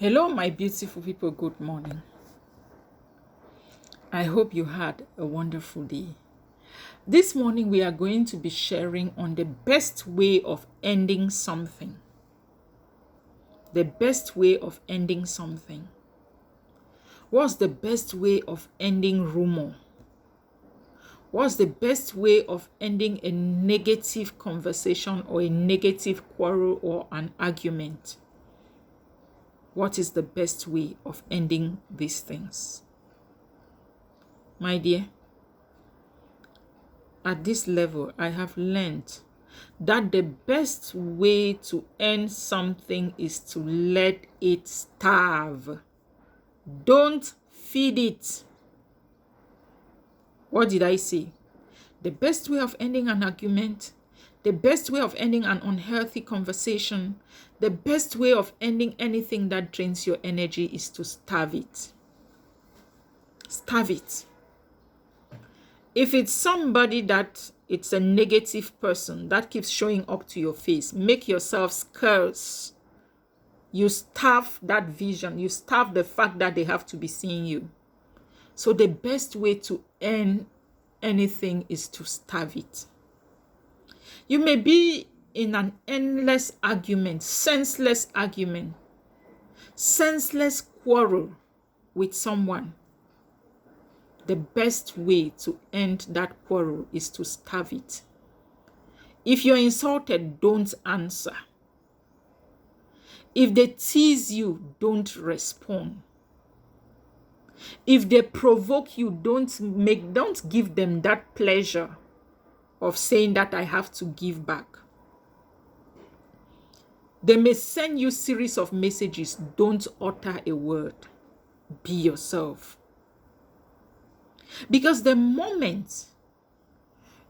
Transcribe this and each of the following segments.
Hello, my beautiful people. Good morning. I hope you had a wonderful day. This morning, we are going to be sharing on the best way of ending something. The best way of ending something. What's the best way of ending rumor? What's the best way of ending a negative conversation or a negative quarrel or an argument? What is the best way of ending these things? My dear, at this level, I have learned that the best way to end something is to let it starve. Don't feed it. What did I say? The best way of ending an argument, the best way of ending an unhealthy conversation, the best way of ending anything that drains your energy is to starve it. Starve it. If it's somebody that it's a negative person that keeps showing up to your face, make yourself scarce. You starve that vision. You starve the fact that they have to be seeing you. So the best way to end anything is to starve it. You may be in an endless argument, senseless quarrel with someone. The best way to end that quarrel is to starve it. If you're insulted, don't answer. If they tease you, don't respond. If they provoke you, don't give them that pleasure of saying that I have to give back. They may send you a series of messages. Don't utter a word. Be yourself. Because the moment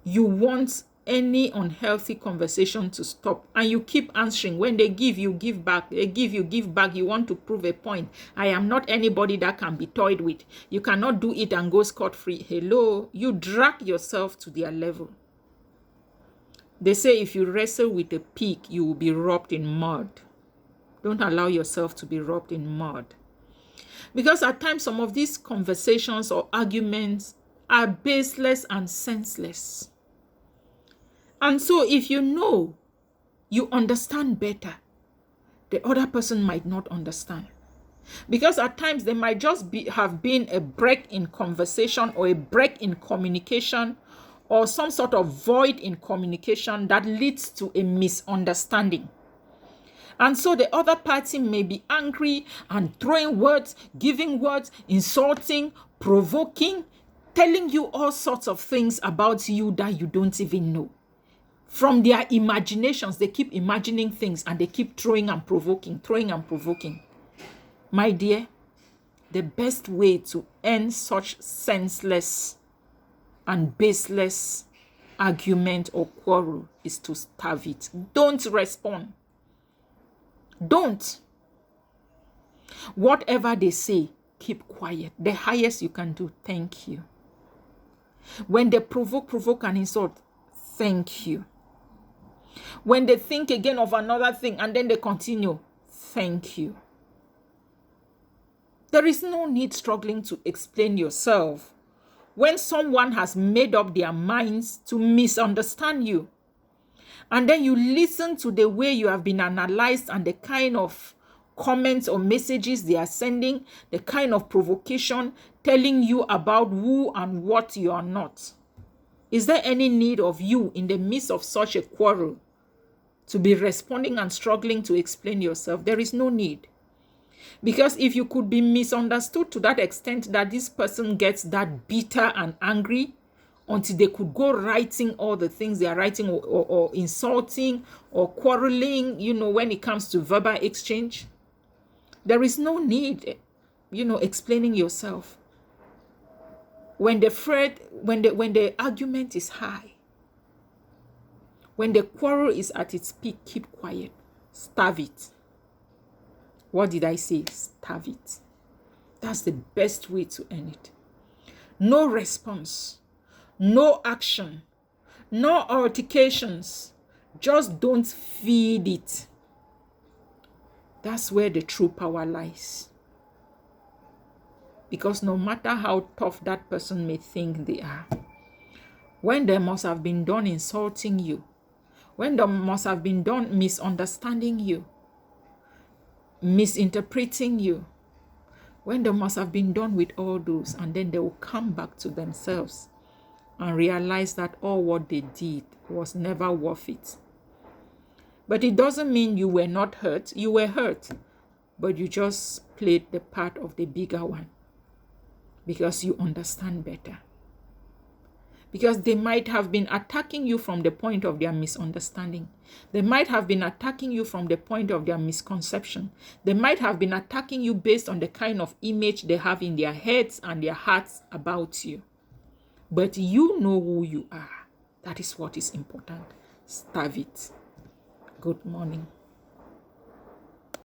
you want any unhealthy conversation to stop and you keep answering, when they give, you give back, they give, you give back, you want to prove a point. I am not anybody that can be toyed with. You cannot do it and go scot-free. Hello, you drag yourself to their level. They say if you wrestle with a pig, you will be rubbed in mud. Don't allow yourself to be rubbed in mud. Because at times, some of these conversations or arguments are baseless and senseless. And so if you know, you understand better, the other person might not understand. Because at times, there might just have been a break in conversation or a break in communication or some sort of void in communication that leads to a misunderstanding. And so the other party may be angry and throwing words, giving words, insulting, provoking, telling you all sorts of things about you that you don't even know. From their imaginations, they keep imagining things and they keep throwing and provoking. My dear, the best way to end such senseless and baseless argument or quarrel is to starve it. Don't respond. Don't. Whatever they say, keep quiet. The highest you can do, thank you. When they provoke and insult, thank you. When they think again of another thing and then they continue, thank you. There is no need struggling to explain yourself when someone has made up their minds to misunderstand you. And then you listen to the way you have been analyzed and the kind of comments or messages they are sending, the kind of provocation telling you about who and what you are not. Is there any need of you in the midst of such a quarrel to be responding and struggling to explain yourself? There is no need. Because if you could be misunderstood to that extent that this person gets that bitter and angry until they could go writing all the things they are writing or insulting or quarreling, when it comes to verbal exchange, there is no need, explaining yourself. When the argument is high, when the quarrel is at its peak, keep quiet. Starve it. What did I say? Starve it. That's the best way to end it. No response, no action, no altercations. Just don't feed it. That's where the true power lies. Because no matter how tough that person may think they are, when they must have been done insulting you, when they must have been done misunderstanding you, misinterpreting you, when they must have been done with all those, and then they will come back to themselves and realize that all what they did was never worth it. But it doesn't mean you were not hurt. You were hurt, but you just played the part of the bigger one because you understand better. Because they might have been attacking you from the point of their misunderstanding. They might have been attacking you from the point of their misconception. They might have been attacking you based on the kind of image they have in their heads and their hearts about you. But you know who you are. That is what is important. Starve it. Good morning.